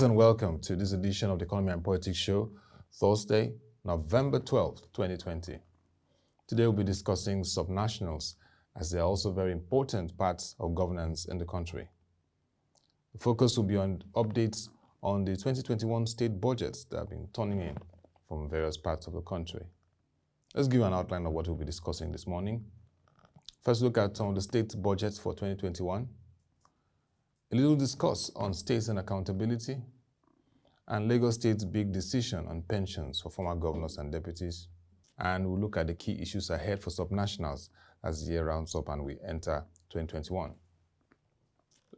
and welcome to this edition of the Economy and Politics Show, Thursday, November 12th, 2020. Today we'll be discussing subnationals, as they are also very important parts of governance in the country. The focus will be on updates on the 2021 state budgets that have been turning in from various parts of the country. Let's give you an outline of what we'll be discussing this morning. First, look at some of the state budgets for 2021. A little discuss on states and accountability, and Lagos State's big decision on pensions for former governors and deputies. And we'll look at the key issues ahead for subnationals as the year rounds up and we enter 2021.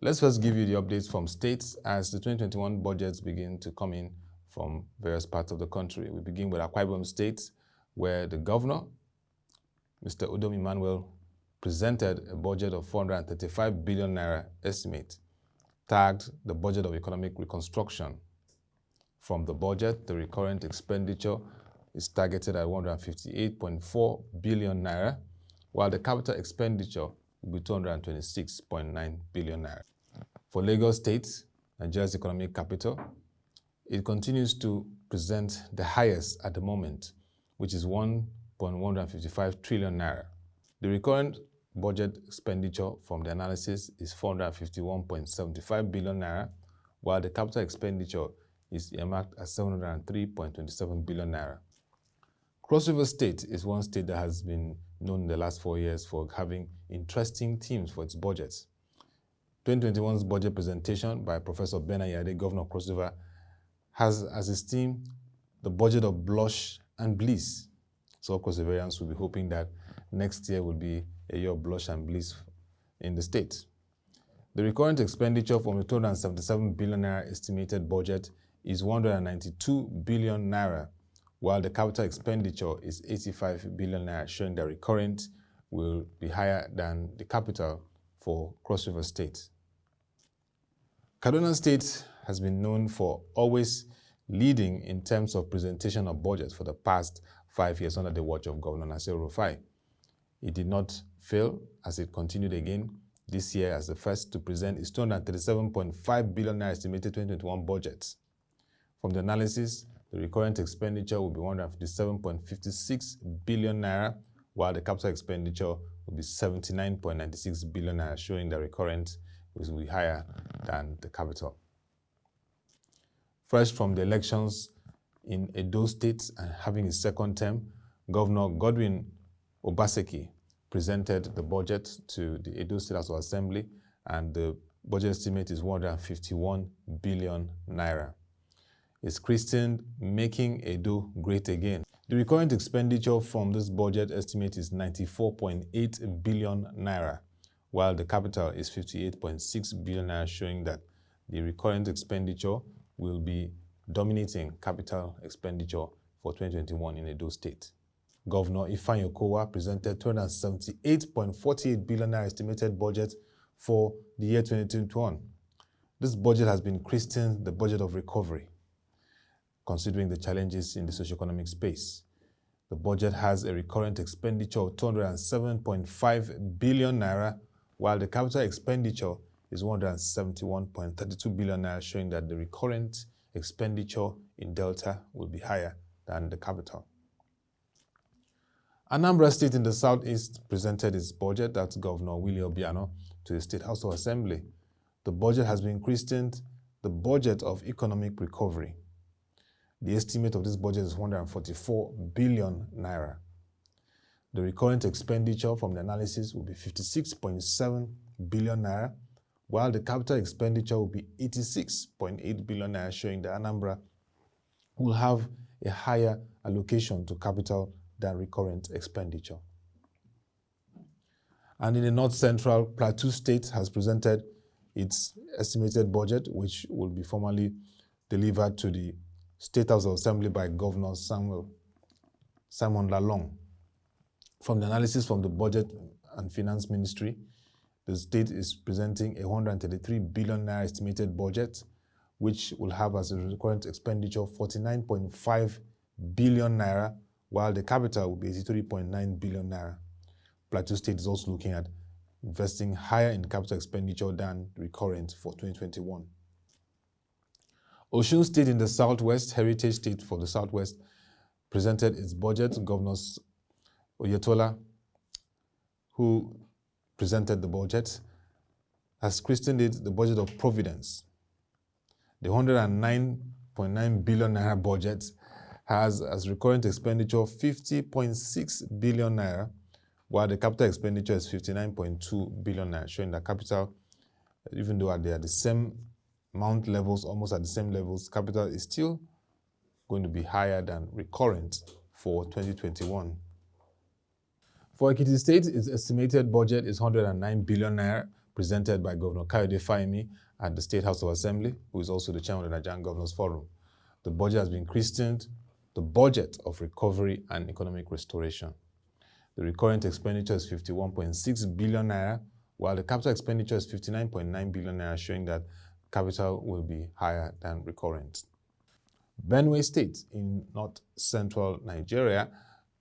Let's first give you the updates from states as the 2021 budgets begin to come in from various parts of the country. We begin with Akwa Ibom State, where the governor, Mr. Udom, presented a budget of 435 billion naira estimate, tagged the budget of economic reconstruction. From the budget, the recurrent expenditure is targeted at 158.4 billion naira, while the capital expenditure will be 226.9 billion naira. For Lagos State, Nigeria's economic capital, it continues to present the highest at the moment, which is 1.155 trillion naira. The recurrent budget expenditure from the analysis is 451.75 billion naira, while the capital expenditure is earmarked at 703.27 billion naira. Cross River State is one state that has been known in the last 4 years for having interesting themes for its budgets. 2021's budget presentation by Professor Ben, Governor of Cross River, has as its theme the budget of blush and bliss. So Cross Riverians will be hoping that next year will be a year of blush and bliss in the state. The recurrent expenditure from the 277 billion naira estimated budget is 192 billion naira, while the capital expenditure is 85 billion naira, showing that recurrent will be higher than the capital for Cross River State. Kaduna State has been known for always leading in terms of presentation of budgets for the past 5 years under the watch of Governor Nasir Rufai. It did not fail as it continued again this year as the first to present its 237.5 billion naira estimated 2021 budget. From the analysis, the recurrent expenditure will be 157.56 billion naira, while the capital expenditure will be 79.96 billion naira, showing the recurrent will be higher than the capital. Fresh from the elections in Edo State and having his second term, Governor Godwin Obaseki presented the budget to the Edo State House of Assembly, and the budget estimate is 151 billion naira. It's christened Making Edo Great Again. The recurrent expenditure from this budget estimate is 94.8 billion naira, while the capital is 58.6 billion naira, showing that the recurrent expenditure will be dominating capital expenditure for 2021 in Edo State. Governor Ifeanyi Okowa presented 278.48 billion naira estimated budget for the year 2021. This budget has been christened the budget of recovery, considering the challenges in the socio-economic space. The budget has a recurrent expenditure of 207.5 billion naira, while the capital expenditure is 171.32 billion naira, showing that the recurrent expenditure in Delta will be higher than the capital. Anambra State in the southeast presented its budget, that's Governor Willie Obiano, to the State House of Assembly. The budget has been christened the budget of economic recovery. The estimate of this budget is 144 billion naira. The recurrent expenditure from the analysis will be 56.7 billion naira, while the capital expenditure will be 86.8 billion naira, showing that Anambra will have a higher allocation to capital than recurrent expenditure. And in the north central, Plateau State has presented its estimated budget, which will be formally delivered to the State House of Assembly by Governor Simon Lalong. From the analysis from the Budget and Finance Ministry, the state is presenting a 133 billion naira estimated budget, which will have as a recurrent expenditure 49.5 billion naira, while the capital will be 83.9 billion naira. Plateau State is also looking at investing higher in capital expenditure than recurrent for 2021. Osun State in the Southwest, heritage state for the Southwest, presented its budget. Governor Oyetola, who presented the budget, has christened it the budget of providence. The 109.9 billion naira budget has as recurrent expenditure 50.6 billion naira, while the capital expenditure is 59.2 billion naira, showing that capital, even though they are the same amount levels, almost at the same levels, capital is still going to be higher than recurrent for 2021. For Ekiti State, its estimated budget is 109 billion naira, presented by Governor Kayode Fayemi at the State House of Assembly, who is also the chairman of the Nigerian Governors Forum. The budget has been christened the Budget of Recovery and Economic Restoration. The recurrent expenditure is 51.6 billion naira, while the capital expenditure is 59.9 billion naira, showing that capital will be higher than recurrent. Benue State in north-central Nigeria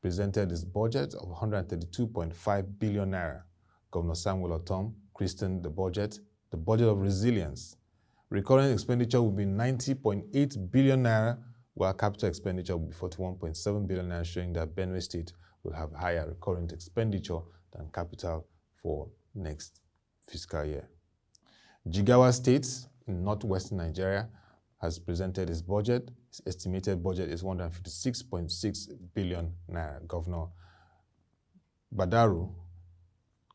presented its budget of 132.5 billion naira. Governor Samuel Ortom christened the budget of resilience. Recurrent expenditure will be 90.8 billion naira, while capital expenditure will be 41.7 billion naira, showing that Benue State will have higher recurrent expenditure than capital for next fiscal year. Jigawa State in northwestern Nigeria has presented its budget. Its estimated budget is 156.6 billion naira. Governor Badaru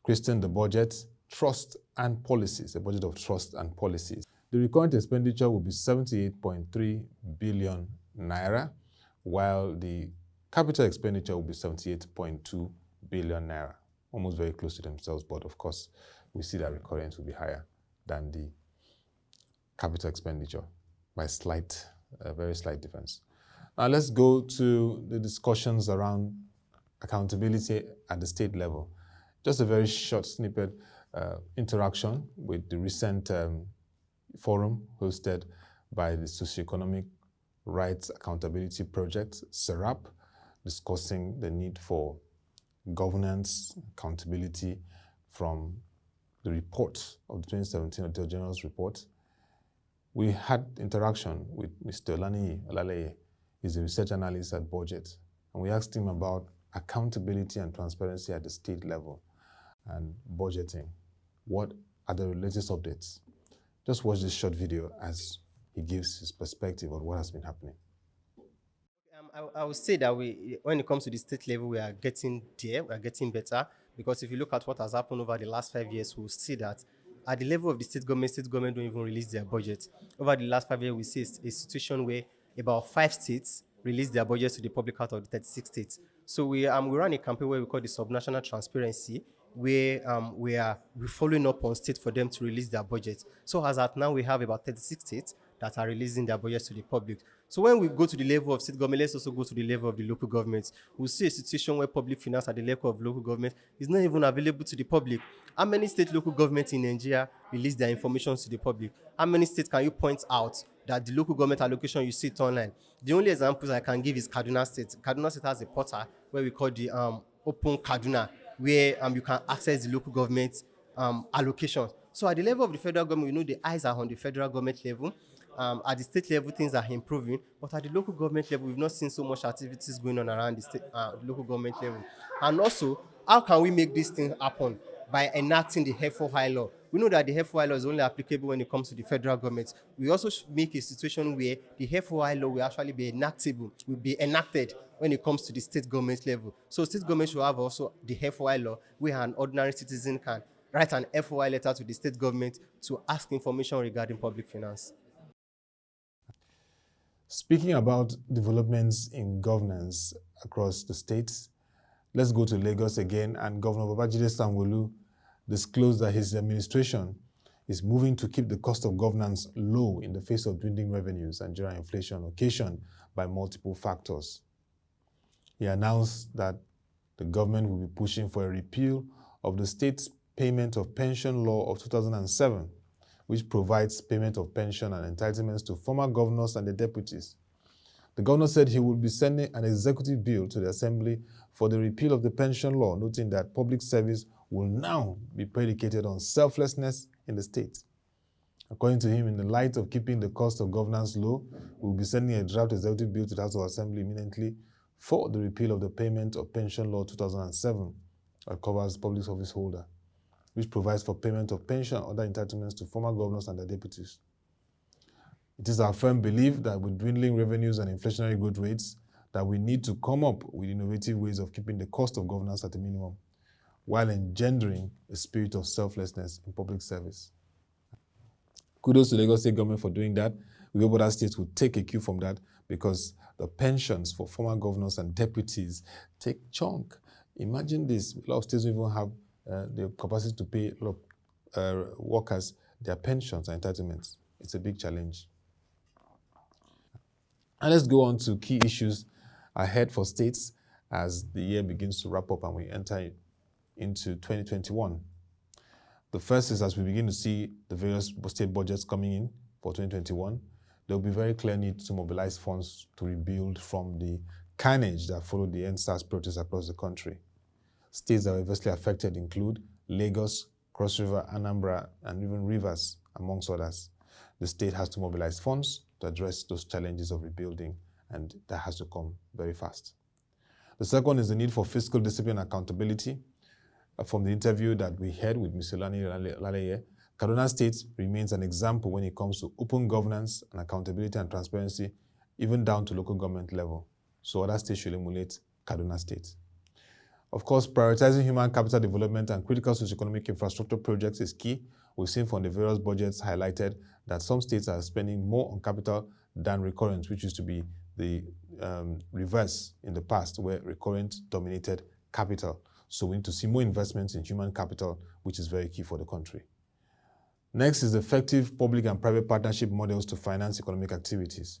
christened the budget Trust and Policies, a budget of trust and policies. The recurrent expenditure will be 78.3 billion naira, while the capital expenditure will be 78.2 billion naira, almost very close to themselves, but of course, we see that recurrence will be higher than the capital expenditure by a very slight difference. Now let's go to the discussions around accountability at the state level. Just a very short snippet interaction with the recent forum hosted by the Socioeconomic Rights Accountability Project, SERAP, discussing the need for governance, accountability from the report of the 2017 Auditor General's report. We had interaction with Mr. Olaniyi Olaleye. He's a research analyst at Budget, and we asked him about accountability and transparency at the state level and budgeting. What are the latest updates? Just watch this short video as he gives his perspective on what has been happening. I would say that when it comes to the state level, we are getting there, we are getting better, because if you look at what has happened over the last 5 years, we'll see that at the level of the state government don't even release their budget. Over the last 5 years, we see a situation where about 5 states release their budgets to the public out of the 36 states. So we run a campaign where we call the subnational transparency, where we're following up on states for them to release their budget. So as at now, we have about 36 states that are releasing their budgets to the public. So when we go to the level of state government, let's also go to the level of the local governments. We'll see a situation where public finance at the level of local government is not even available to the public. How many state local governments in Nigeria release their information to the public? How many states can you point out that the local government allocation you see it online? The only examples I can give is Kaduna State. Kaduna State has a portal where we call the Open Kaduna, where you can access the local government allocations. So at the level of the federal government, we know the eyes are on the federal government level. At the state level, things are improving, but at the local government level, we've not seen so much activities going on around the state, local government level. And also, how can we make this thing happen? By enacting the F4I law. We know that the F4I law is only applicable when it comes to the federal government. We also make a situation where the F4I law will actually be enacted when it comes to the state government level. So state government should have also the F4I law, where an ordinary citizen can write an F4I letter to the state government to ask information regarding public finance. Speaking about developments in governance across the states, let's go to Lagos again, and Governor Babajide Sanwo-Olu disclosed that his administration is moving to keep the cost of governance low in the face of dwindling revenues and general inflation occasioned by multiple factors. He announced that the government will be pushing for a repeal of the state's payment of pension law of 2007, which provides payment of pension and entitlements to former governors and their deputies. The governor said he would be sending an executive bill to the Assembly for the repeal of the pension law, noting that public service will now be predicated on selflessness in the state. According to him, in the light of keeping the cost of governance low, we will be sending a draft executive bill to the House of Assembly imminently for the repeal of the Payment of Pension Law 2007 that covers public office holder, which provides for payment of pension and other entitlements to former governors and their deputies. It is our firm belief that with dwindling revenues and inflationary growth rates, that we need to come up with innovative ways of keeping the cost of governance at a minimum, while engendering a spirit of selflessness in public service. Kudos to the Lagos State government for doing that. We hope other states will take a cue from that, because the pensions for former governors and deputies take chunk. Imagine this, a lot of states don't even have the capacity to pay a lot of workers their pensions and entitlements. It's a big challenge. And let's go on to key issues ahead for states as the year begins to wrap up and we enter into 2021. The first is, as we begin to see the various state budgets coming in for 2021, there will be very clear need to mobilize funds to rebuild from the carnage that followed the NSAS protests across the country. States that were adversely affected include Lagos, Cross River, Anambra, and even Rivers, amongst others. The state has to mobilize funds to address those challenges of rebuilding, and that has to come very fast. The second is the need for fiscal discipline and accountability. From the interview that we had with Mr. Laleye, Kaduna State remains an example when it comes to open governance and accountability and transparency, even down to local government level. So other states should emulate Kaduna State. Of course, prioritizing human capital development and critical socioeconomic infrastructure projects is key. We've seen from the various budgets highlighted that some states are spending more on capital than recurrent, which used to be the reverse in the past, where recurrent dominated capital. So we need to see more investments in human capital, which is very key for the country. Next is effective public and private partnership models to finance economic activities.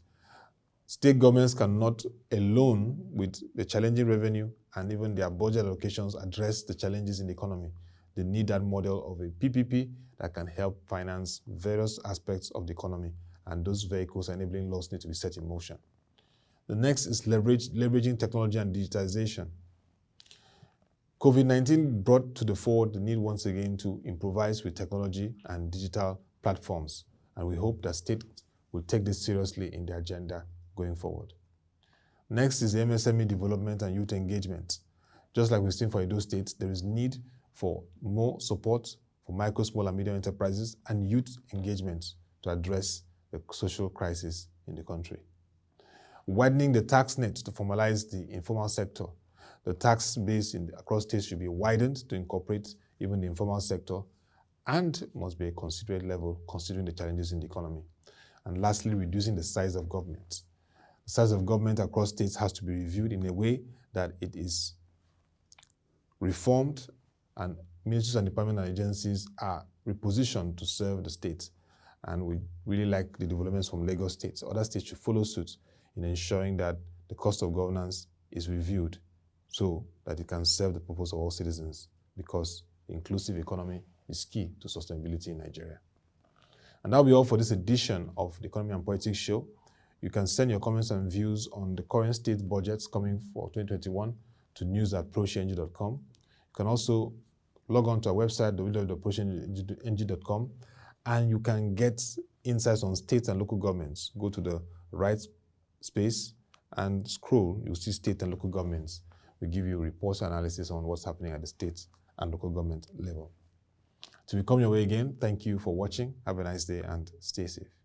State governments cannot alone, with the challenging revenue and even their budget allocations, address the challenges in the economy. They need that model of a PPP that can help finance various aspects of the economy, and those vehicles enabling laws need to be set in motion. The next is leveraging technology and digitization. COVID-19 brought to the fore the need once again to improvise with technology and digital platforms, and we hope that states will take this seriously in their agenda going forward. Next is the MSME development and youth engagement. Just like we've seen for Edo State, there is need for more support for micro, small, and medium enterprises and youth engagement to address the social crisis in the country. Widening the tax net to formalize the informal sector. The tax base across states should be widened to incorporate even the informal sector, and must be a considerate level considering the challenges in the economy. And lastly, reducing the size of government. The size of government across states has to be reviewed in a way that it is reformed and ministries and departments and agencies are repositioned to serve the state. And we really like the developments from Lagos State. Other states should follow suit in ensuring that the cost of governance is reviewed so that it can serve the purpose of all citizens, because the inclusive economy is key to sustainability in Nigeria. And that'll be all for this edition of the Economy and Politics Show. You can send your comments and views on the current state budgets coming for 2021 to news@prochng.com. You can also log on to our website, www.prochng.com, and you can get insights on states and local governments. Go to the right space and scroll, you'll see state and local governments. We give you reports and analysis on what's happening at the state and local government level. To come your way again, thank you for watching. Have a nice day and stay safe.